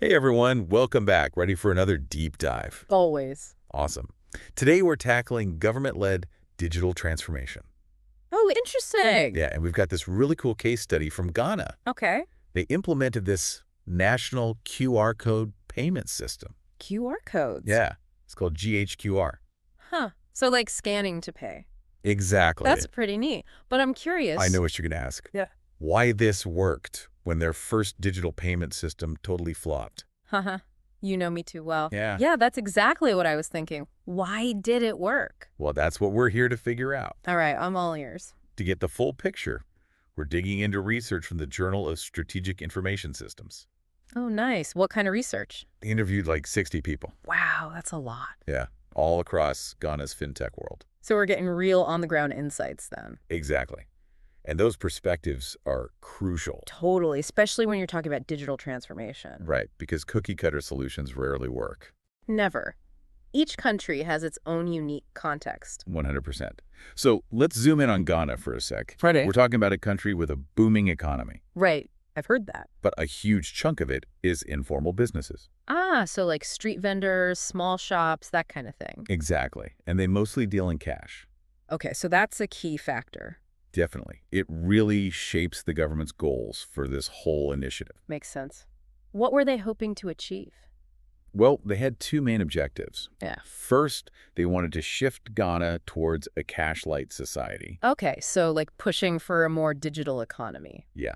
Hey everyone, welcome back. Ready for another deep dive? Always. Awesome. Today we're tackling government-led digital transformation. Oh, interesting. Yeah, and we've got this really cool case study from Ghana. Okay. They implemented this national QR code payment system. QR codes. Yeah, it's called GHQR. Huh. So like scanning to pay. Exactly. That's pretty neat. But I'm curious. I know what you're going to ask. Yeah. Why this worked when their first digital payment system totally flopped. Haha. You know me too well. Yeah. Yeah, that's exactly what I was thinking. Why did it work? Well, that's what we're here to figure out. All right, I'm all ears. To get the full picture, we're digging into research from the Journal of Strategic Information Systems. Oh, nice. What kind of research? They interviewed like 60 people. Wow, that's a lot. Yeah, all across Ghana's fintech world. So we're getting real on-the-ground insights then. Exactly. And those perspectives are crucial. Totally, especially when you're talking about digital transformation. Right, because cookie-cutter solutions rarely work. Never. Each country has its own unique context. 100%. So let's zoom in on Ghana for a sec. Friday. We're talking about a country with a booming economy, Right. I've heard that. but a huge chunk of it is informal businesses. Ah, so like street vendors, small shops, that kind of thing. Exactly. And they mostly deal in cash. Okay, so that's a key factor. Definitely. It really shapes the government's goals for this whole initiative. Makes sense. What were they hoping to achieve? Well, they had two main objectives. Yeah. First, they wanted to shift Ghana towards a cash-light society. Okay, so like pushing for a more digital economy. Yeah.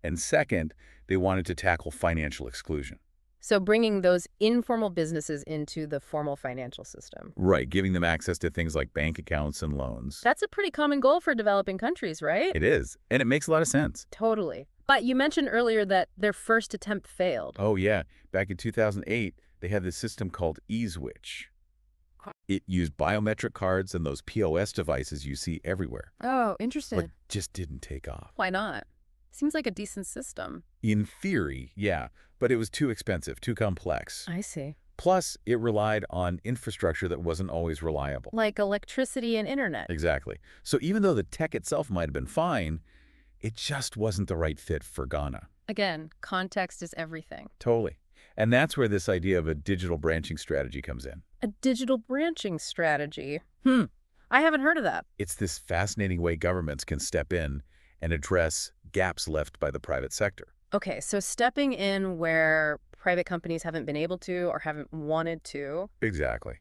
And second, they wanted to tackle financial exclusion. So bringing those informal businesses into the formal financial system. Right, giving them access to things like bank accounts and loans. That's a pretty common goal for developing countries, right? It is, and it makes a lot of sense. Totally. But you mentioned earlier that their first attempt failed. Oh yeah, back in 2008, they had this system called eSwitch. It used biometric cards and those POS devices you see everywhere, Oh, interesting. but just didn't take off. Why not? Seems like a decent system. In theory, yeah, but it was too expensive, too complex. I see. Plus, it relied on infrastructure that wasn't always reliable. Like electricity and internet. Exactly. So even though the tech itself might have been fine, it just wasn't the right fit for Ghana. Again, context is everything. Totally. And that's where this idea of a digital branching strategy comes in. A digital branching strategy. I haven't heard of that. It's this fascinating way governments can step in and address gaps left by the private sector. Okay, so stepping in where private companies haven't been able to or haven't wanted to. Exactly.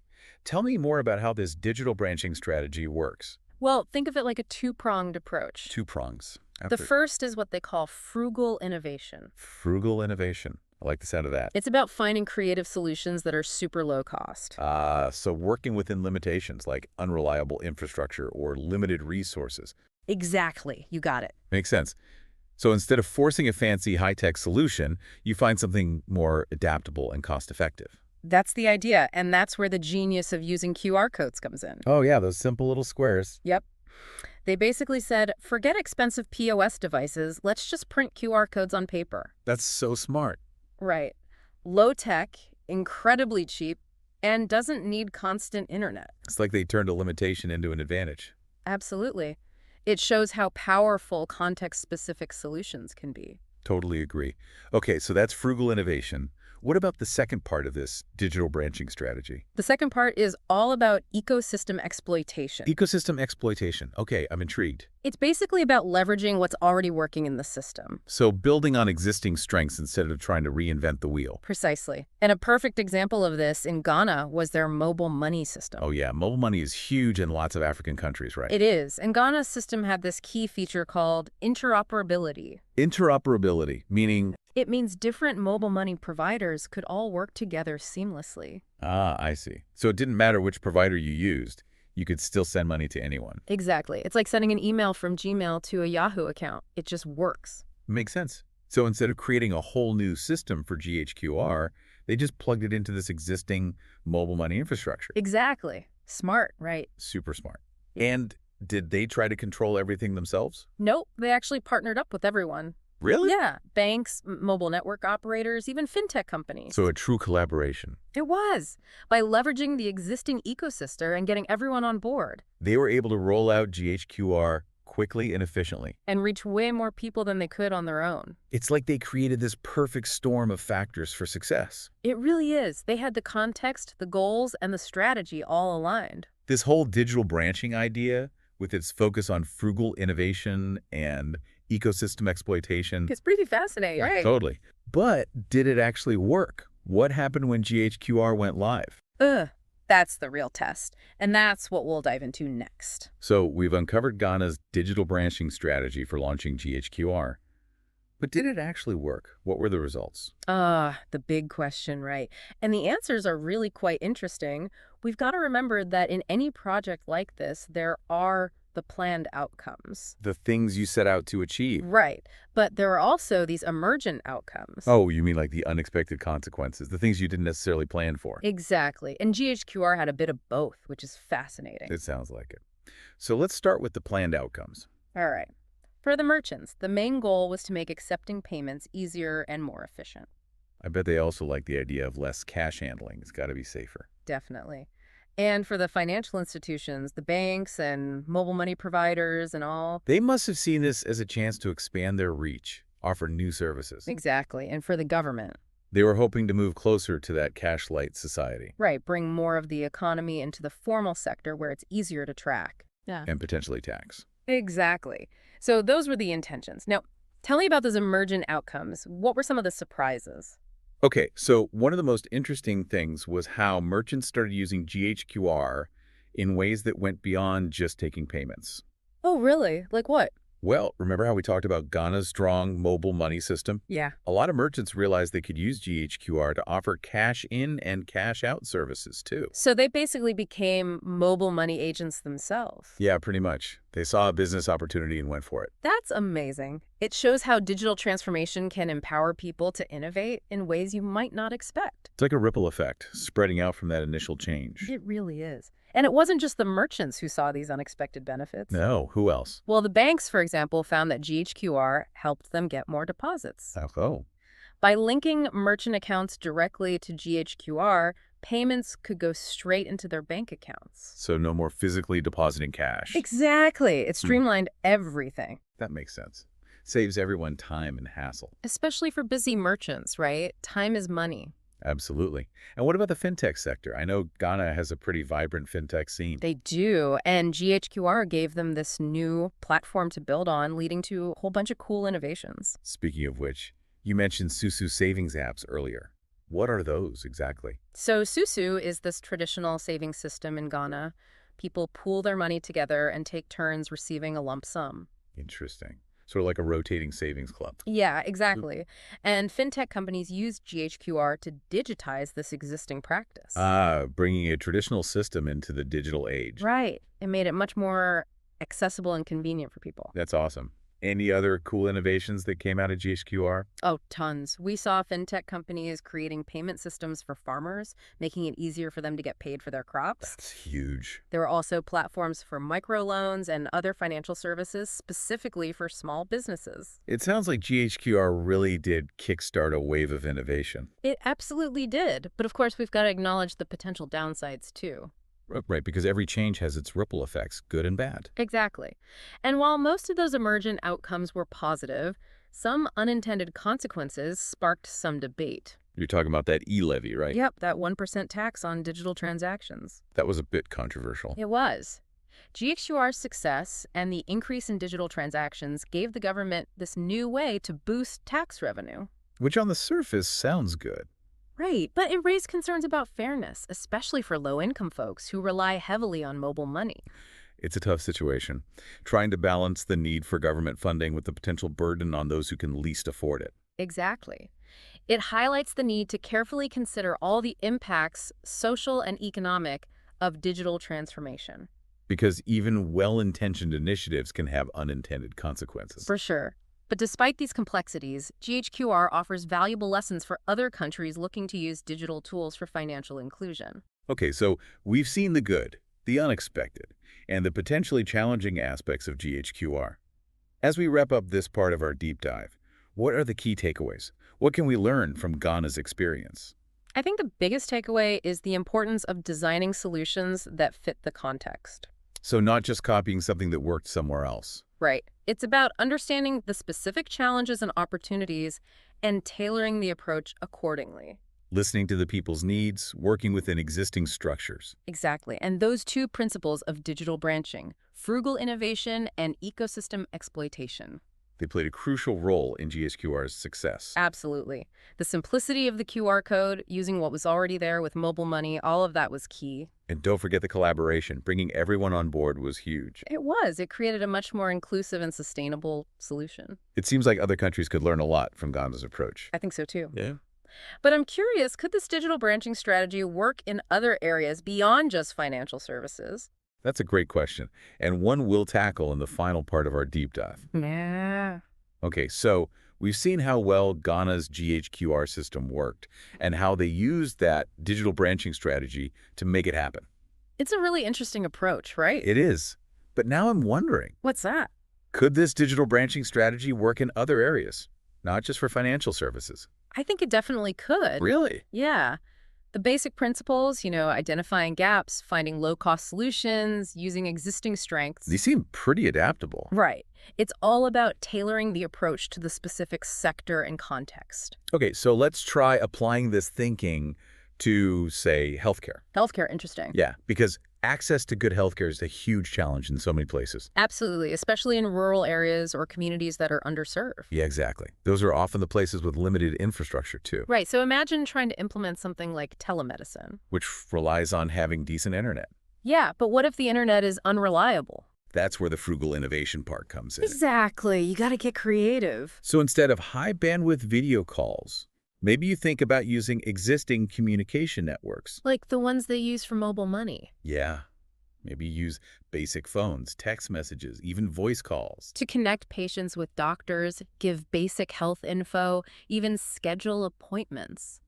Tell me more about how this digital branching strategy works. Well, think of it like a two-pronged approach. Two prongs. The first is what they call frugal innovation. Frugal innovation. I like the sound of that. It's about finding creative solutions that are super low cost. So working within limitations like unreliable infrastructure or limited resources. Exactly. You got it. Makes sense. So instead of forcing a fancy high-tech solution, you find something more adaptable and cost-effective. That's the idea, and that's where the genius of using QR codes comes in. Oh yeah, those simple little squares. Yep. They basically said, forget expensive POS devices, let's just print QR codes on paper. That's so smart. Right. Low tech, incredibly cheap, and doesn't need constant internet. It's like they turned a limitation into an advantage. Absolutely. It shows how powerful context-specific solutions can be. Totally agree. Okay, so that's frugal innovation. What about the second part of this digital branching strategy? The second part is all about ecosystem exploitation. Ecosystem exploitation. Okay, I'm intrigued. It's basically about leveraging what's already working in the system. So building on existing strengths instead of trying to reinvent the wheel. Precisely. And a perfect example of this in Ghana was their mobile money system. Oh yeah, mobile money is huge in lots of African countries, right? It is. And Ghana's system had this key feature called interoperability. Interoperability, meaning... It means different mobile money providers could all work together seamlessly. Ah, I see. So it didn't matter which provider you used. You could still send money to anyone. Exactly. It's like sending an email from Gmail to a Yahoo account. It just works. Makes sense. So instead of creating a whole new system for GHQR, they just plugged it into this existing mobile money infrastructure. Exactly. Smart, right? Super smart. And did they try to control everything themselves? Nope. They actually partnered up with everyone. Really? Yeah. Banks, mobile network operators, even fintech companies. So a true collaboration. It was. By leveraging the existing ecosystem and getting everyone on board. They were able to roll out GHQR quickly and efficiently. And reach way more people than they could on their own. It's like they created this perfect storm of factors for success. It really is. They had the context, the goals, and the strategy all aligned. This whole digital branching idea, with its focus on frugal innovation and ecosystem exploitation. It's pretty fascinating, right? Totally. But did it actually work? What happened when GHQR went live? That's the real test. And that's what we'll dive into next. So we've uncovered Ghana's digital branching strategy for launching GHQR. But did it actually work? What were the results? The big question, right? And the answers are really quite interesting. We've got to remember that in any project like this, there are the planned outcomes. The things you set out to achieve. Right. But there are also these emergent outcomes. Oh, you mean like the unexpected consequences, the things you didn't necessarily plan for. Exactly. And GHQR had a bit of both, which is fascinating. It sounds like it. So let's start with the planned outcomes. All right. For the merchants, the main goal was to make accepting payments easier and more efficient. I bet they also like the idea of less cash handling. It's got to be safer. Definitely. And for the financial institutions, the banks and mobile money providers and all. They must have seen this as a chance to expand their reach, offer new services. Exactly. And for the government. They were hoping to move closer to that cash-light society. Right. Bring more of the economy into the formal sector where it's easier to track. Yeah. And potentially tax. Exactly. So those were the intentions. Now, tell me about those emergent outcomes. What were some of the surprises? Okay, so one of the most interesting things was how merchants started using GHQR in ways that went beyond just taking payments. Oh, really? Like what? Well, remember how we talked about Ghana's strong mobile money system? Yeah. A lot of merchants realized they could use GHQR to offer cash in and cash out services too. So they basically became mobile money agents themselves. Yeah, pretty much. They saw a business opportunity and went for it. That's amazing. It shows how digital transformation can empower people to innovate in ways you might not expect. It's like a ripple effect, spreading out from that initial change. It really is. And it wasn't just the merchants who saw these unexpected benefits. No, who else? Well, the banks, for example, found that GHQR helped them get more deposits. Oh. By linking merchant accounts directly to GHQR, payments could go straight into their bank accounts. So no more physically depositing cash. Exactly. It streamlined everything. That makes sense. Saves everyone time and hassle. Especially for busy merchants, right? Time is money. Absolutely. And what about the fintech sector? I know Ghana has a pretty vibrant fintech scene. They do, and GHQR gave them this new platform to build on, leading to a whole bunch of cool innovations. Speaking of which, you mentioned Susu savings apps earlier. What are those exactly? So Susu is this traditional savings system in Ghana. People pool their money together and take turns receiving a lump sum. Interesting. Sort of like a rotating savings club. Yeah, exactly. And fintech companies use GHQR to digitize this existing practice. Bringing a traditional system into the digital age. Right. It made it much more accessible and convenient for people. That's awesome. Any other cool innovations that came out of GHQR? Oh, tons. We saw fintech companies creating payment systems for farmers, making it easier for them to get paid for their crops. That's huge. There were also platforms for microloans and other financial services specifically for small businesses. It sounds like GHQR really did kickstart a wave of innovation. It absolutely did. But of course, we've got to acknowledge the potential downsides, too. Right, because every change has its ripple effects, good and bad. Exactly. And while most of those emergent outcomes were positive, some unintended consequences sparked some debate. You're talking about that e-levy, right? Yep, that 1% tax on digital transactions. That was a bit controversial. It was. GHQR's success and the increase in digital transactions gave the government this new way to boost tax revenue. Which on the surface sounds good. Right, but it raised concerns about fairness, especially for low-income folks who rely heavily on mobile money. It's a tough situation, trying to balance the need for government funding with the potential burden on those who can least afford it. Exactly. It highlights the need to carefully consider all the impacts, social and economic, of digital transformation. Because even well-intentioned initiatives can have unintended consequences. For sure. But despite these complexities, GHQR offers valuable lessons for other countries looking to use digital tools for financial inclusion. Okay, so we've seen the good, the unexpected, and the potentially challenging aspects of GHQR. As we wrap up this part of our deep dive, what are the key takeaways? What can we learn from Ghana's experience? I think the biggest takeaway is the importance of designing solutions that fit the context. So not just copying something that worked somewhere else. Right. It's about understanding the specific challenges and opportunities and tailoring the approach accordingly. Listening to the people's needs, working within existing structures. Exactly. And those two principles of digital branching, frugal innovation and ecosystem exploitation. They played a crucial role in GHQR's success. Absolutely. The simplicity of the QR code, using what was already there with mobile money, all of that was key. And don't forget the collaboration. Bringing everyone on board was huge. It was. It created a much more inclusive and sustainable solution. It seems like other countries could learn a lot from Ghana's approach. I think so too. Yeah. But I'm curious, could this digital branching strategy work in other areas beyond just financial services? That's a great question, and one we'll tackle in the final part of our deep dive. Yeah. Okay, so we've seen how well Ghana's GHQR system worked and how they used that digital branching strategy to make it happen. It's a really interesting approach, right? It is. But now I'm wondering, What's that? could this digital branching strategy work in other areas, not just for financial services? I think it definitely could. Really? Yeah. The basic principles, identifying gaps, finding low-cost solutions, using existing strengths. These seem pretty adaptable. Right. It's all about tailoring the approach to the specific sector and context. Okay, so let's try applying this thinking to, say, healthcare. Healthcare, interesting. Yeah, because access to good healthcare is a huge challenge in so many places. Absolutely, especially in rural areas or communities that are underserved. Yeah, exactly. Those are often the places with limited infrastructure, too, Right, so imagine trying to implement something like telemedicine. which relies on having decent internet. Yeah, but what if the internet is unreliable? That's where the frugal innovation part comes in. Exactly. You got to get creative. So instead of high-bandwidth video calls, maybe you think about using existing communication networks. Like the ones they use for mobile money. Yeah, maybe use basic phones, text messages, even voice calls. To connect patients with doctors, give basic health info, even schedule appointments.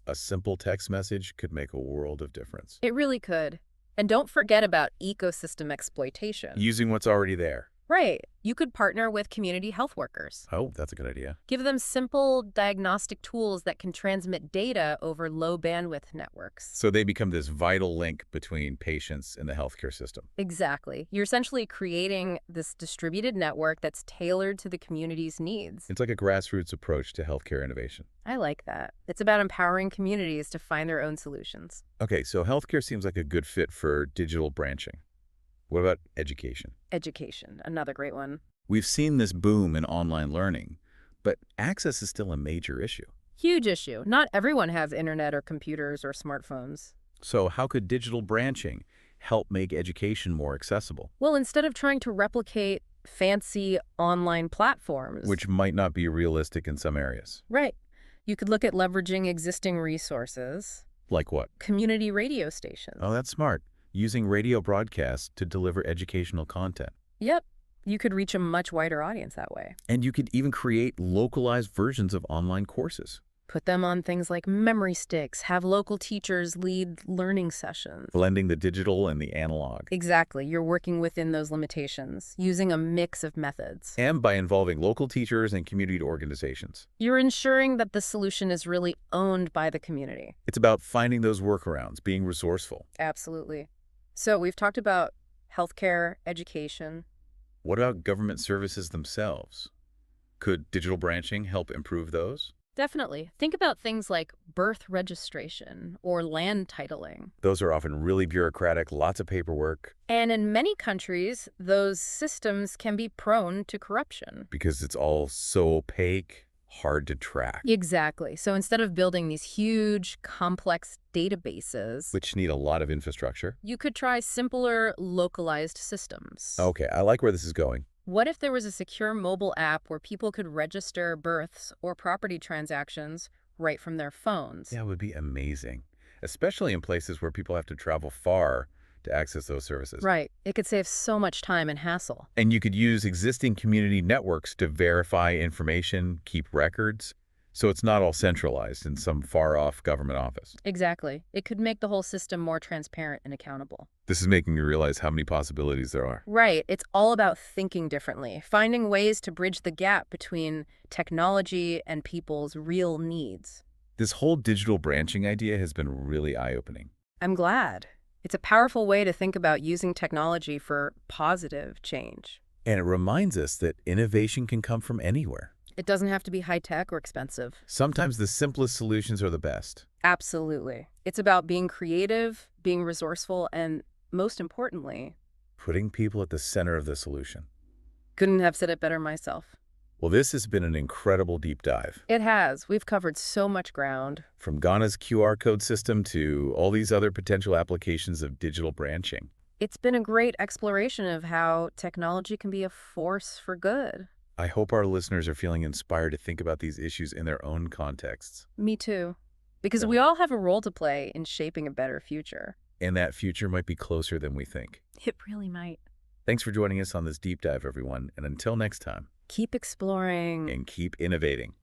A simple text message could make a world of difference. It really could. And don't forget about ecosystem exploitation. Using what's already there. Right. You could partner with community health workers. Oh, that's a good idea. Give them simple diagnostic tools that can transmit data over low bandwidth networks. So they become this vital link between patients and the healthcare system. Exactly. You're essentially creating this distributed network that's tailored to the community's needs. It's like a grassroots approach to healthcare innovation. I like that. It's about empowering communities to find their own solutions. Okay, so healthcare seems like a good fit for digital branching. What about education? Education, another great one. We've seen this boom in online learning, but access is still a major issue. Huge issue. Not everyone has internet or computers or smartphones. So how could digital branching help make education more accessible? Well, instead of trying to replicate fancy online platforms. Which might not be realistic in some areas. Right. You could look at leveraging existing resources. Like what? Community radio stations. Oh, that's smart. Using radio broadcasts to deliver educational content. Yep. You could reach a much wider audience that way. And you could even create localized versions of online courses. Put them on things like memory sticks, have local teachers lead learning sessions. Blending the digital and the analog. Exactly. You're working within those limitations, using a mix of methods. And by involving local teachers and community organizations. You're ensuring that the solution is really owned by the community. It's about finding those workarounds, being resourceful. Absolutely. So we've talked about healthcare, education. What about government services themselves? Could digital branching help improve those? Definitely. Think about things like birth registration or land titling. Those are often really bureaucratic, lots of paperwork. And in many countries, those systems can be prone to corruption. Because it's all so opaque, hard to track. Exactly. So instead of building these huge, complex databases, Which need a lot of infrastructure. you could try simpler, localized systems. Okay, I like where this is going. What if there was a secure mobile app where people could register births or property transactions right from their phones? That would be amazing, especially in places where people have to travel far to access those services. Right. It could save so much time and hassle. And you could use existing community networks to verify information, keep records, so it's not all centralized in some far-off government office. Exactly. It could make the whole system more transparent and accountable. This is making me realize how many possibilities there are. Right. It's all about thinking differently, finding ways to bridge the gap between technology and people's real needs. This whole digital branching idea has been really eye-opening. I'm glad. It's a powerful way to think about using technology for positive change. And it reminds us that innovation can come from anywhere. It doesn't have to be high-tech or expensive. Sometimes the simplest solutions are the best. Absolutely. It's about being creative, being resourceful, and most importantly, Putting people at the center of the solution. couldn't have said it better myself. Well, this has been an incredible deep dive. It has. We've covered so much ground. From Ghana's QR code system to all these other potential applications of digital branching. It's been a great exploration of how technology can be a force for good. I hope our listeners are feeling inspired to think about these issues in their own contexts. Me too. Because Yeah. we all have a role to play in shaping a better future. And that future might be closer than we think. It really might. Thanks for joining us on this deep dive, everyone. And until next time, Keep exploring. and keep innovating.